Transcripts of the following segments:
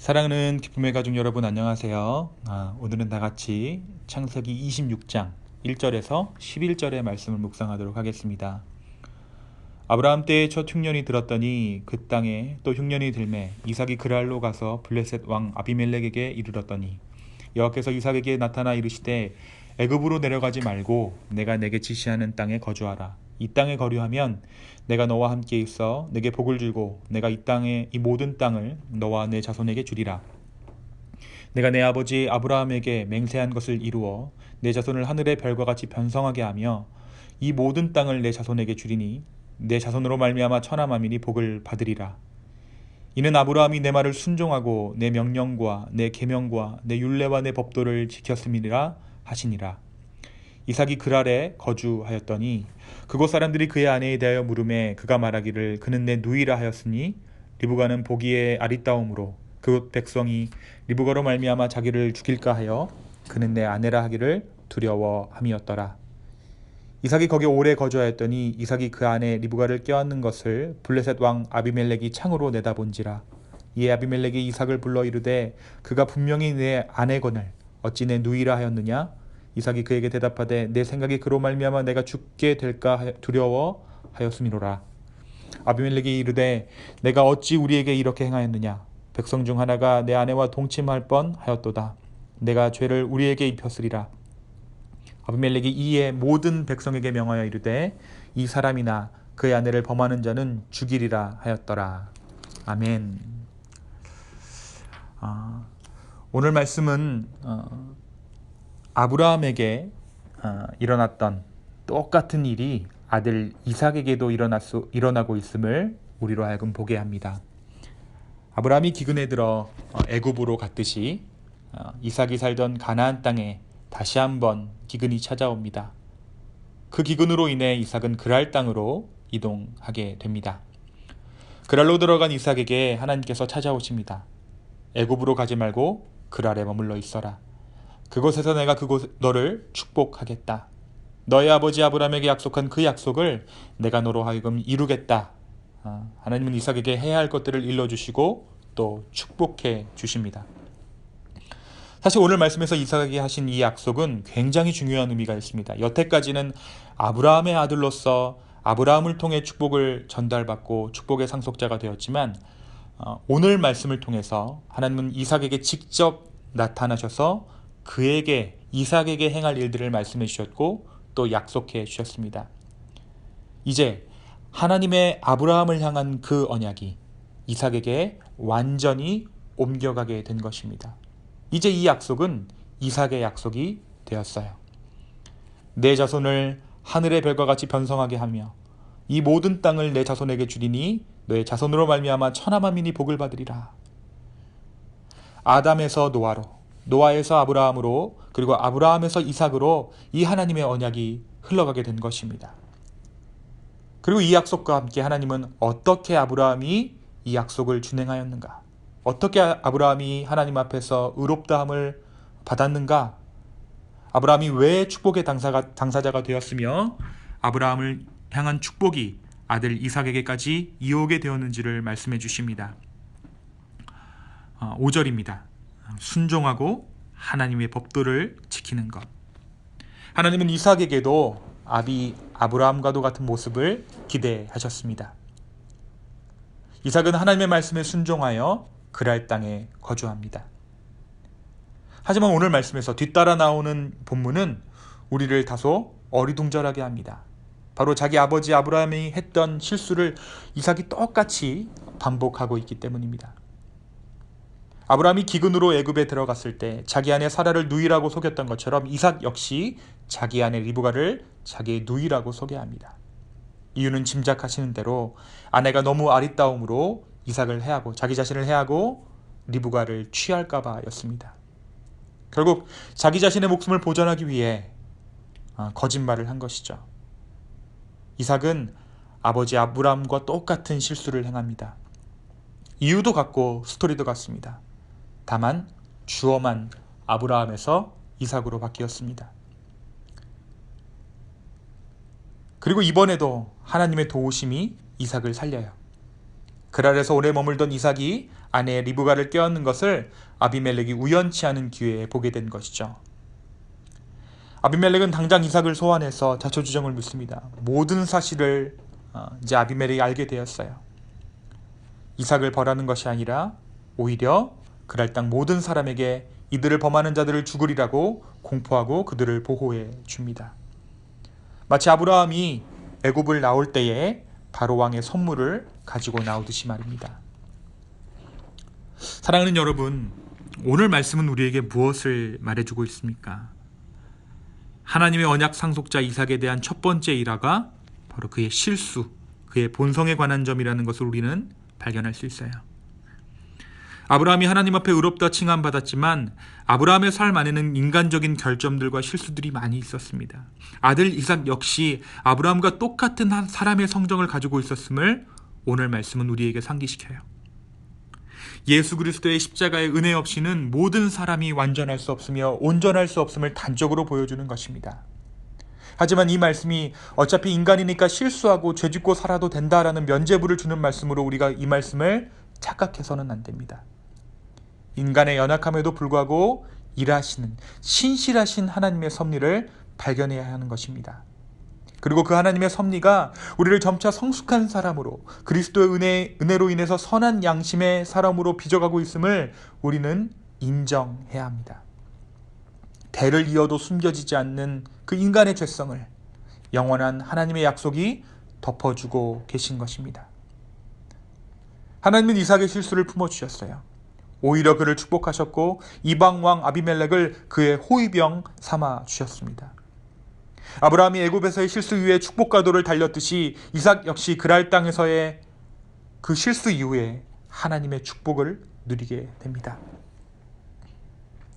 사랑하는 기쁨의 가족 여러분, 안녕하세요. 오늘은 다같이 창세기 26장 1절에서 11절의 말씀을 묵상하도록 하겠습니다. 아브라함 때에 첫 흉년이 들었더니 그 땅에 또 흉년이 들매 이삭이 그랄로 가서 블레셋 왕 아비멜렉에게 이르렀더니 여호와께서 이삭에게 나타나 이르시되 애굽으로 내려가지 말고 내가 내게 지시하는 땅에 거주하라. 이 땅에 거류하면 내가 너와 함께 있어 내게 복을 주고 내가 이 모든 땅을 너와 내 자손에게 주리라. 내가 내 아버지 아브라함에게 맹세한 것을 이루어 내 자손을 하늘의 별과 같이 번성하게 하며 이 모든 땅을 내 자손에게 주리니 내 자손으로 말미암아 천하 만민이 복을 받으리라. 이는 아브라함이 내 말을 순종하고 내 명령과 내 계명과 내 율례와 내 법도를 지켰음이니라 하시니라. 이삭이 그랄에 거주하였더니 그곳 사람들이 그의 아내에 대하여 물음에 그가 말하기를 그는 내 누이라 하였으니 리브가는 보기에 아리따움으로 그곳 백성이 리브가로 말미암아 자기를 죽일까 하여 그는 내 아내라 하기를 두려워함이었더라. 이삭이 거기 오래 거주하였더니 이삭이 그 아내 리브가를 껴안는 것을 블레셋 왕 아비멜렉이 창으로 내다본지라. 이에 아비멜렉이 이삭을 불러 이르되 그가 분명히 내 아내거늘 어찌 내 누이라 하였느냐. 이삭이 그에게 대답하되 내 생각이 그로 말미암아 내가 죽게 될까 두려워하였음이로라. 아비멜렉이 이르되 내가 어찌 우리에게 이렇게 행하였느냐. 백성 중 하나가 내 아내와 동침할 뻔하였도다. 내가 죄를 우리에게 입혔으리라. 아비멜렉이 이에 모든 백성에게 명하여 이르되 이 사람이나 그의 아내를 범하는 자는 죽이리라 하였더라. 아멘. 오늘 말씀은 아브라함에게 일어났던 똑같은 일이 아들 이삭에게도 일어나고 있음을 우리로 하여금 보게 합니다. 아브라함이 기근에 들어 애굽으로 갔듯이 이삭이 살던 가나안 땅에 다시 한번 기근이 찾아옵니다. 그 기근으로 인해 이삭은 그랄 땅으로 이동하게 됩니다. 그랄로 들어간 이삭에게 하나님께서 찾아오십니다. 애굽으로 가지 말고 그랄에 머물러 있어라. 그곳에서 내가 너를 축복하겠다. 너의 아버지 아브라함에게 약속한 그 약속을 내가 너로 하여금 이루겠다. 하나님은 이삭에게 해야 할 것들을 일러주시고 또 축복해 주십니다. 사실 오늘 말씀에서 이삭에게 하신 이 약속은 굉장히 중요한 의미가 있습니다. 여태까지는 아브라함의 아들로서 아브라함을 통해 축복을 전달받고 축복의 상속자가 되었지만 오늘 말씀을 통해서 하나님은 이삭에게 직접 나타나셔서 이삭에게 행할 일들을 말씀해 주셨고 또 약속해 주셨습니다. 이제 하나님의 아브라함을 향한 그 언약이 이삭에게 완전히 옮겨가게 된 것입니다. 이제 이 약속은 이삭의 약속이 되었어요. 내 자손을 하늘의 별과 같이 번성하게 하며 이 모든 땅을 내 자손에게 주리니 너의 자손으로 말미암아 천하 만민이 복을 받으리라. 아담에서 노아로, 노아에서 아브라함으로, 그리고 아브라함에서 이삭으로 이 하나님의 언약이 흘러가게 된 것입니다. 그리고 이 약속과 함께 하나님은 어떻게 아브라함이 이 약속을 준행하였는가? 어떻게 아브라함이 하나님 앞에서 의롭다함을 받았는가? 아브라함이 왜 축복의 당사자가 되었으며 아브라함을 향한 축복이 아들 이삭에게까지 이어오게 되었는지를 말씀해 주십니다. 5절입니다. 순종하고 하나님의 법도를 지키는 것. 하나님은 이삭에게도 아브라함과도 같은 모습을 기대하셨습니다. 이삭은 하나님의 말씀에 순종하여 그랄 땅에 거주합니다. 하지만 오늘 말씀에서 뒤따라 나오는 본문은 우리를 다소 어리둥절하게 합니다. 바로 자기 아버지 아브라함이 했던 실수를 이삭이 똑같이 반복하고 있기 때문입니다. 아브라함이 기근으로 애굽에 들어갔을 때 자기 아내 사라를 누이라고 속였던 것처럼 이삭 역시 자기 아내 리브가를 자기의 누이라고 소개합니다. 이유는 짐작하시는 대로 아내가 너무 아리따움으로 이삭을 해하고 자기 자신을 해하고 리브가를 취할까 봐였습니다. 결국 자기 자신의 목숨을 보전하기 위해 거짓말을 한 것이죠. 이삭은 아버지 아브라함과 똑같은 실수를 행합니다. 이유도 같고 스토리도 같습니다. 다만 주어만 아브라함에서 이삭으로 바뀌었습니다. 그리고 이번에도 하나님의 도우심이 이삭을 살려요. 그랄에서 오래 머물던 이삭이 아내 리브가를 껴안는 것을 아비멜렉이 우연치 않은 기회에 보게 된 것이죠. 아비멜렉은 당장 이삭을 소환해서 자초지종을 묻습니다. 모든 사실을 이제 아비멜렉이 알게 되었어요. 이삭을 벌하는 것이 아니라 오히려 그랄 당 모든 사람에게 이들을 범하는 자들을 죽으리라고 공포하고 그들을 보호해 줍니다. 마치 아브라함이 애굽을 나올 때에 바로 왕의 선물을 가지고 나오듯이 말입니다. 사랑하는 여러분, 오늘 말씀은 우리에게 무엇을 말해주고 있습니까? 하나님의 언약 상속자 이삭에 대한 첫 번째 일화가 바로 그의 실수, 그의 본성에 관한 점이라는 것을 우리는 발견할 수 있어요. 아브라함이 하나님 앞에 의롭다 칭함받았지만 아브라함의 삶 안에는 인간적인 결점들과 실수들이 많이 있었습니다. 아들 이삭 역시 아브라함과 똑같은 한 사람의 성정을 가지고 있었음을 오늘 말씀은 우리에게 상기시켜요. 예수 그리스도의 십자가의 은혜 없이는 모든 사람이 완전할 수 없으며 온전할 수 없음을 단적으로 보여주는 것입니다. 하지만 이 말씀이 어차피 인간이니까 실수하고 죄짓고 살아도 된다라는 면죄부를 주는 말씀으로 우리가 이 말씀을 착각해서는 안 됩니다. 인간의 연약함에도 불구하고 일하시는 신실하신 하나님의 섭리를 발견해야 하는 것입니다. 그리고 그 하나님의 섭리가 우리를 점차 성숙한 사람으로 그리스도의 은혜로 인해서 선한 양심의 사람으로 빚어가고 있음을 우리는 인정해야 합니다. 대를 이어도 숨겨지지 않는 그 인간의 죄성을 영원한 하나님의 약속이 덮어주고 계신 것입니다. 하나님은 이삭의 실수를 품어주셨어요. 오히려 그를 축복하셨고 이방왕 아비멜렉을 그의 호위병 삼아 주셨습니다. 아브라함이 애굽에서의 실수 이후에 축복과 도를 달렸듯이 이삭 역시 그랄 땅에서의 그 실수 이후에 하나님의 축복을 누리게 됩니다.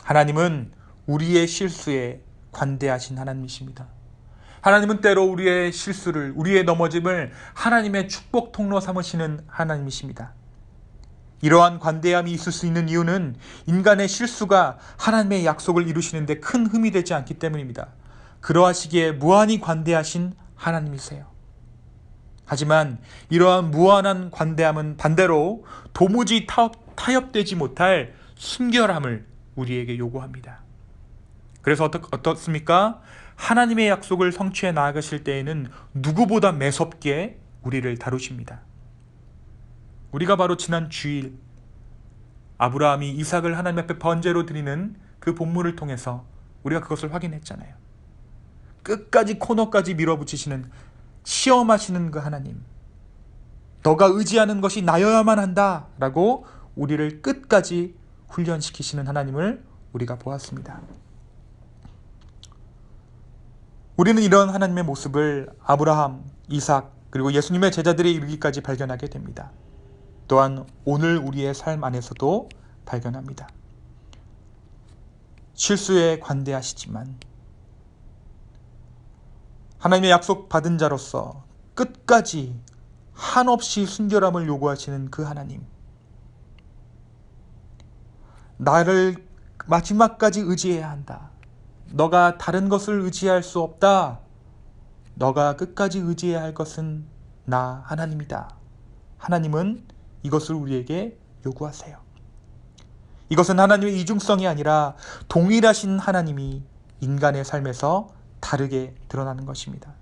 하나님은 우리의 실수에 관대하신 하나님이십니다. 하나님은 때로 우리의 실수를, 우리의 넘어짐을 하나님의 축복 통로 삼으시는 하나님이십니다. 이러한 관대함이 있을 수 있는 이유는 인간의 실수가 하나님의 약속을 이루시는 데 큰 흠이 되지 않기 때문입니다. 그러하시기에 무한히 관대하신 하나님이세요. 하지만 이러한 무한한 관대함은 반대로 도무지 타협되지 못할 순결함을 우리에게 요구합니다. 그래서 어떻습니까? 하나님의 약속을 성취해 나아가실 때에는 누구보다 매섭게 우리를 다루십니다. 우리가 바로 지난 주일 아브라함이 이삭을 하나님 앞에 번제로 드리는 그 본문을 통해서 우리가 그것을 확인했잖아요. 끝까지 코너까지 밀어붙이시는, 시험하시는 그 하나님, 너가 의지하는 것이 나여야만 한다 라고 우리를 끝까지 훈련시키시는 하나님을 우리가 보았습니다. 우리는 이런 하나님의 모습을 아브라함, 이삭 그리고 예수님의 제자들에 이르기까지 발견하게 됩니다. 또한 오늘 우리의 삶 안에서도 발견합니다. 실수에 관대하시지만 하나님의 약속 받은 자로서 끝까지 한없이 순결함을 요구하시는 그 하나님, 나를 마지막까지 의지해야 한다. 너가 다른 것을 의지할 수 없다. 너가 끝까지 의지해야 할 것은 나 하나님이다. 하나님은 이것을 우리에게 요구하세요. 이것은 하나님의 이중성이 아니라 동일하신 하나님이 인간의 삶에서 다르게 드러나는 것입니다.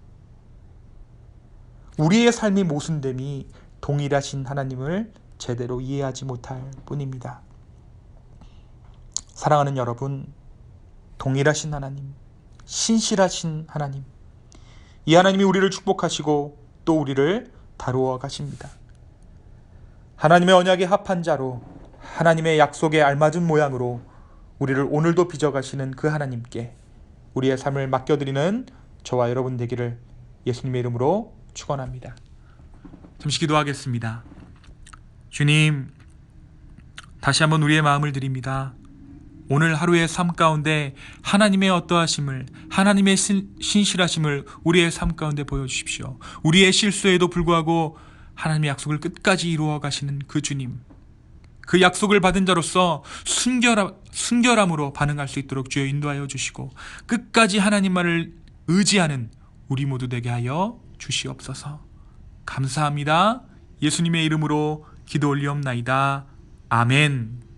우리의 삶이 모순됨이 동일하신 하나님을 제대로 이해하지 못할 뿐입니다. 사랑하는 여러분, 동일하신 하나님, 신실하신 하나님, 이 하나님이 우리를 축복하시고 또 우리를 다루어 가십니다. 하나님의 언약에 합한 자로 하나님의 약속에 알맞은 모양으로 우리를 오늘도 빚어가시는 그 하나님께 우리의 삶을 맡겨드리는 저와 여러분 되기를 예수님의 이름으로 축원합니다. 잠시 기도하겠습니다. 주님, 다시 한번 우리의 마음을 드립니다. 오늘 하루의 삶 가운데 하나님의 어떠하심을, 하나님의 신실하심을 우리의 삶 가운데 보여주십시오. 우리의 실수에도 불구하고 하나님의 약속을 끝까지 이루어 가시는 그 주님, 그 약속을 받은 자로서 순결함으로 반응할 수 있도록 주여 인도하여 주시고 끝까지 하나님만을 의지하는 우리 모두 되게 하여 주시옵소서. 감사합니다. 예수님의 이름으로 기도 올리옵나이다. 아멘.